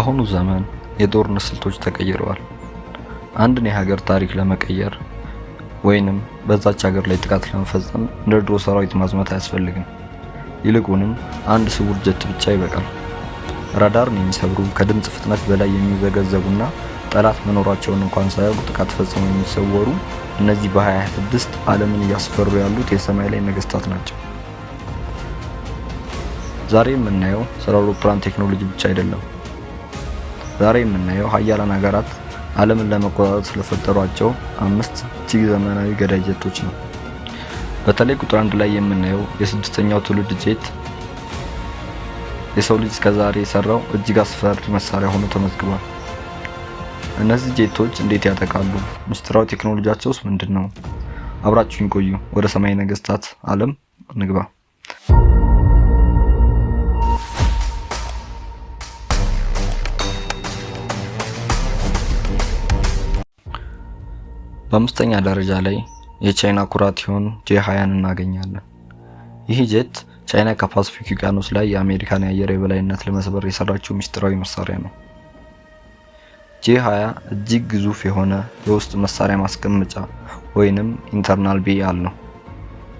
በአሁኑ ዘመን የጦርነት ስልቶች ተቀይረዋል። አንድን የሀገር ታሪክ ለመቀየር ወይንም በዛች ሀገር ላይ ጥቃት ለመፈጸም እንደ ድሮ ሰራዊት ማዝመት አያስፈልግም። ይልቁንም አንድ ስውር ጀት ብቻ ይበቃል። ራዳርን የሚሰብሩ ከድምጽ ፍጥነት በላይ የሚዘገዘጉና ጠላት መኖራቸውን እንኳን ሳያውቁ ጥቃት ፈጽመው የሚሰወሩ እነዚህ በ2026 ዓለምን እያስፈሩ ያሉት የሰማይ ላይ ነገስታት ናቸው። ዛሬ የምናየው ስለ አውሮፕላን ቴክኖሎጂ ብቻ አይደለም። ዛሬ የምናየው ሀያላን ሀገራት ዓለምን ለመቆጣጠር ስለፈጠሯቸው 5 እጅግ ዘመናዊ ገዳይ ጀቶች ነው። በተለይ ቁጥር 1 ላይ የምናየው የስድስተኛው ትውልድ ጄት የሰው ልጅ እስከዛሬ የሰራው እጅግ አስፈሪ መሳሪያ ሆኖ ተመዝግቧል። እነዚህ ጄቶች እንዴት ያጠቃሉ? ምስጢራዊ ቴክኖሎጂያቸውስ ምንድነው? አብራችሁን ቆዩ። ወደ ሰማይ ነገስታት ዓለም እንግባ። በአምስተኛ ደረጃ ላይ የቻይና ኩራት የሆኑ J20ን እናገኛለን። ይህ ጄት ቻይና ከፓሲፊክ ውቅያኖስ ላይ የአሜሪካን የአየር የበላይነት ለመስበር የሰራችው ምስጢራዊ መሳሪያ ነው። J20 እጅግ ግዙፍ የሆነ የውስጥ መሳሪያ ማስቀመጫ ወይንም ኢንተርናል ቤይ አለው።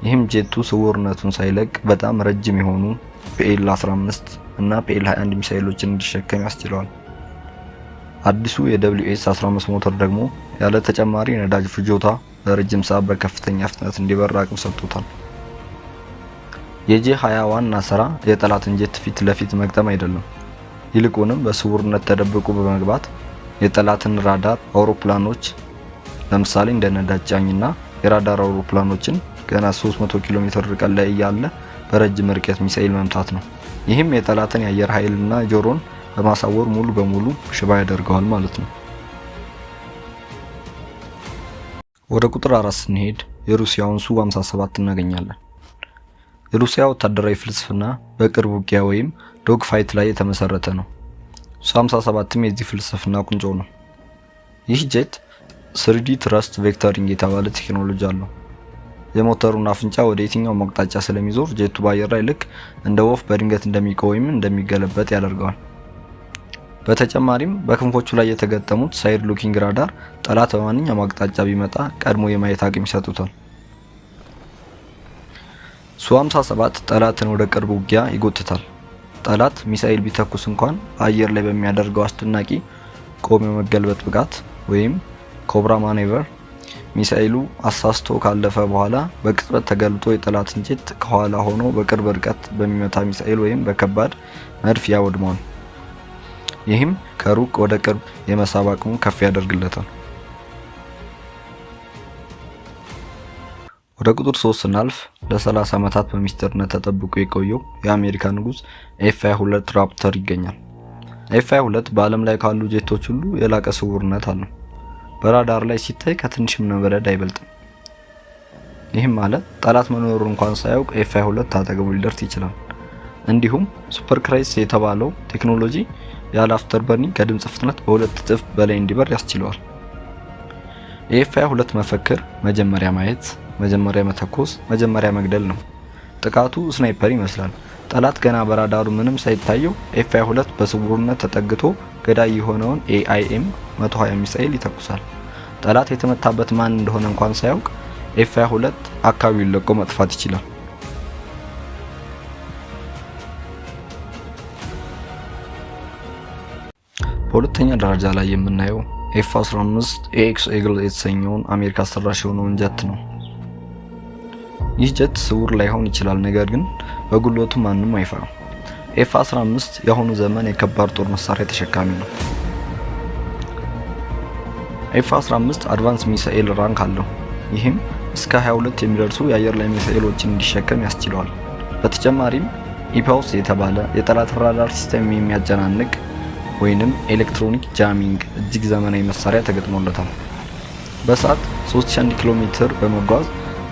ይህም ጄቱ ስውርነቱን ሳይለቅ በጣም ረጅም የሆኑ PL-15 እና PL-21 ሚሳኤሎችን እንዲሸከም ያስችለዋል። አዲሱ የWS-15 ሞተር ደግሞ ያለ ተጨማሪ ነዳጅ ፍጆታ ለረጅም ሰዓት በከፍተኛ ፍጥነት እንዲበር አቅም ሰጥቶታል። የጄ20 ዋና ስራ የጠላትን ጄት ፊት ለፊት መግጠም አይደለም። ይልቁንም በስውርነት ተደብቆ በመግባት የጠላትን ራዳር አውሮፕላኖች ለምሳሌ እንደ ነዳጅ ጫኝና የራዳር አውሮፕላኖችን ገና 300 ኪሎ ሜትር ርቀት ላይ እያለ በረጅም ርቀት ሚሳኤል መምታት ነው። ይህም የጠላትን የአየር ኃይልና ጆሮን በማሳወር ሙሉ በሙሉ ሽባ ያደርገዋል ማለት ነው። ወደ ቁጥር 4 ስንሄድ የሩሲያውን ሱ-57 እናገኛለን። የሩሲያ ወታደራዊ ፍልስፍና በቅርብ ውጊያ ወይም ዶግ ፋይት ላይ የተመሰረተ ነው። ሱ-57ም የዚህ ፍልስፍና ቁንጮ ነው። ይህ ጄት 3D ትረስት ቬክተሪንግ የተባለ ቴክኖሎጂ አለው። የሞተሩን አፍንጫ ወደ የትኛው አቅጣጫ ስለሚዞር ጄቱ በአየር ላይ ልክ እንደ ወፍ በድንገት እንደሚቆም ወይም እንደሚገለበጥ ያደርገዋል። በተጨማሪም በክንፎቹ ላይ የተገጠሙት ሳይድ ሉኪንግ ራዳር ጠላት በማንኛውም አቅጣጫ ቢመጣ ቀድሞ የማየት አቅም ይሰጡታል። ሱ-57 ጠላትን ወደ ቅርብ ውጊያ ይጎትታል። ጠላት ሚሳኤል ቢተኩስ እንኳን አየር ላይ በሚያደርገው አስደናቂ ቆሞ የመገልበጥ ብቃት ወይም ኮብራ ማኔቨር ሚሳኤሉ አሳስቶ ካለፈ በኋላ በቅጽበት ተገልብጦ የጠላትን ጄት ከኋላ ሆኖ በቅርብ ርቀት በሚመታ ሚሳኤል ወይም በከባድ መድፍ ያወድመዋል። ይህም ከሩቅ ወደ ቅርብ የመሳብ አቅሙን ከፍ ያደርግለታል። ወደ ቁጥር 3 ስናልፍ ለ30 ዓመታት በሚስጥርነት ተጠብቆ የቆየው የአሜሪካ ንጉስ F-22 ራፕተር ይገኛል። F-22 በዓለም ላይ ካሉ ጄቶች ሁሉ የላቀ ስውርነት አለው። በራዳር ላይ ሲታይ ከትንሽ እብነበረድ አይበልጥም። ይህም ማለት ጠላት መኖሩን እንኳን ሳያውቅ F-22 አጠገቡ ሊደርስ ይችላል። እንዲሁም ሱፐር ክራይስ የተባለው ቴክኖሎጂ ያለ አፍተር በርኒንግ ከድምጽ ፍጥነት በ2 እጥፍ በላይ እንዲበር ያስችለዋል። የኤፍ-22 መፈክር መጀመሪያ ማየት፣ መጀመሪያ መተኮስ፣ መጀመሪያ መግደል ነው። ጥቃቱ ስናይፐር ይመስላል። ጠላት ገና በራዳሩ ምንም ሳይታየው ኤፍ-22 በስውርነት ተጠግቶ ገዳይ የሆነውን AIM-120 ሚሳኤል ይተኩሳል። ጠላት የተመታበት ማን እንደሆነ እንኳን ሳያውቅ ኤፍ-22 አካባቢውን ለቆ መጥፋት ይችላል። በሁለተኛ ደረጃ ላይ የምናየው F-15 AX Eagle የተሰኘውን አሜሪካ ሰራሽ የሆነውን ጀት ነው። ይህ ጀት ስውር ላይሆን ይችላል፣ ነገር ግን በጉልበቱ ማንም አይፈራም። F-15 የአሁኑ ዘመን የከባድ ጦር መሳሪያ ተሸካሚ ነው። F-15 አድቫንስ ሚሳኤል ራንክ አለው። ይህም እስከ 22 የሚደርሱ የአየር ላይ ሚሳኤሎችን እንዲሸከም ያስችለዋል። በተጨማሪም ኢፓውስ የተባለ የጠላት ራዳር ሲስተም የሚያጨናንቅ ወይንም ኤሌክትሮኒክ ጃሚንግ እጅግ ዘመናዊ መሳሪያ ተገጥሞለታል። በሰዓት 3000 ኪሎ ሜትር በመጓዝ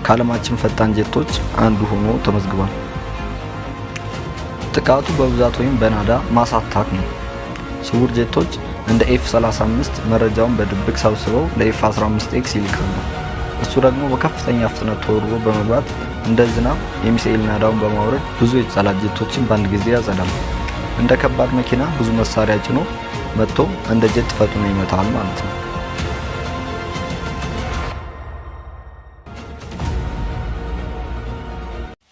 ከዓለማችን ፈጣን ጄቶች አንዱ ሆኖ ተመዝግቧል። ጥቃቱ በብዛት ወይም በናዳ ማስ አታክ ነው። ስውር ጄቶች እንደ F-35 መረጃውን በድብቅ ሰብስበው ለF-15X ይልካሉ። እሱ ደግሞ በከፍተኛ ፍጥነት ተወርሮ በመግባት እንደ ዝናብ የሚሳኤል ናዳውን በማውረድ ብዙ የጠላት ጄቶችን በአንድ ጊዜ ያጸዳል። እንደ ከባድ መኪና ብዙ መሳሪያ ጭኖ መጥቶ እንደ ጀት ፈጥኖ ይመታል ማለት ነው።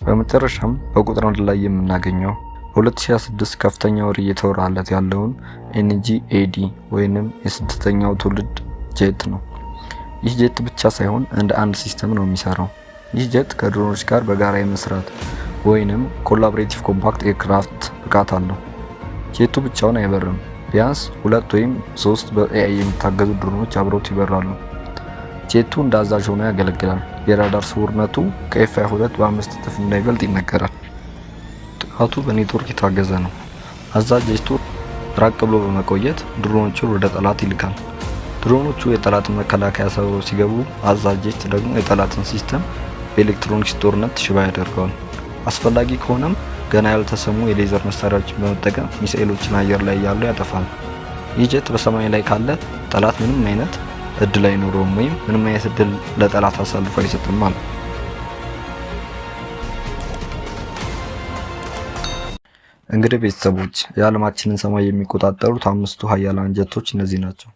በመጨረሻም በቁጥር 1 ላይ የምናገኘው በ2026 ከፍተኛ ወሬ እየተወራለት ያለውን NG-AD ወይንም የስድስተኛው ትውልድ ጄት ነው። ይህ ጄት ብቻ ሳይሆን እንደ አንድ ሲስተም ነው የሚሰራው። ይህ ጄት ከድሮኖች ጋር በጋራ የመስራት ወይንም ኮላቦሬቲቭ ኮምፓክት ኤርክራፍት ብቃት አለው። ጄቱ ብቻውን አይበርም። ቢያንስ 2 ወይም 3 በኤአይ የሚታገዙ ድሮኖች አብረውት ይበራሉ። ጄቱ እንደ አዛዥ ሆኖ ያገለግላል። የራዳር ስውርነቱ ከኤፍ-22 በ5 እጥፍ እንዳይበልጥ ይነገራል። ጥቃቱ በኔትወርክ የታገዘ ነው። አዛዥ ጄቱ ራቅ ብሎ በመቆየት ድሮኖቹን ወደ ጠላት ይልካል። ድሮኖቹ የጠላትን መከላከያ ሰብረው ሲገቡ፣ አዛዥ ጄት ደግሞ የጠላትን ሲስተም በኤሌክትሮኒክስ ጦርነት ሽባ ያደርገዋል። አስፈላጊ ከሆነም ገና ያልተሰሙ የሌዘር መሳሪያዎችን በመጠቀም ሚሳኤሎችን አየር ላይ ያሉ ያጠፋል። ይህ ጄት በሰማይ ላይ ካለ ጠላት ምንም አይነት እድል አይኖረውም ወይም ምንም አይነት እድል ለጠላት አሳልፎ አይሰጥም ማለት ነው። እንግዲህ ቤተሰቦች የዓለማችንን ሰማይ የሚቆጣጠሩት 5ቱ ሀያላን ጀቶች እነዚህ ናቸው።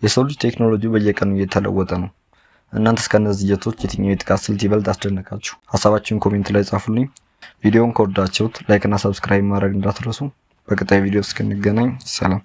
የሰው ልጅ ቴክኖሎጂ በየቀኑ እየተለወጠ ነው። እናንተስ ከነዚህ ጀቶች የትኛው የጥቃት ስልት ይበልጥ አስደነቃችሁ? ሀሳባችሁን ኮሜንት ላይ ጻፉልኝ። ቪዲዮውን ከወዳችሁት ላይክ እና ሰብስክራይብ ማድረግ እንዳትረሱ። በቀጣይ ቪዲዮ እስክንገናኝ ሰላም።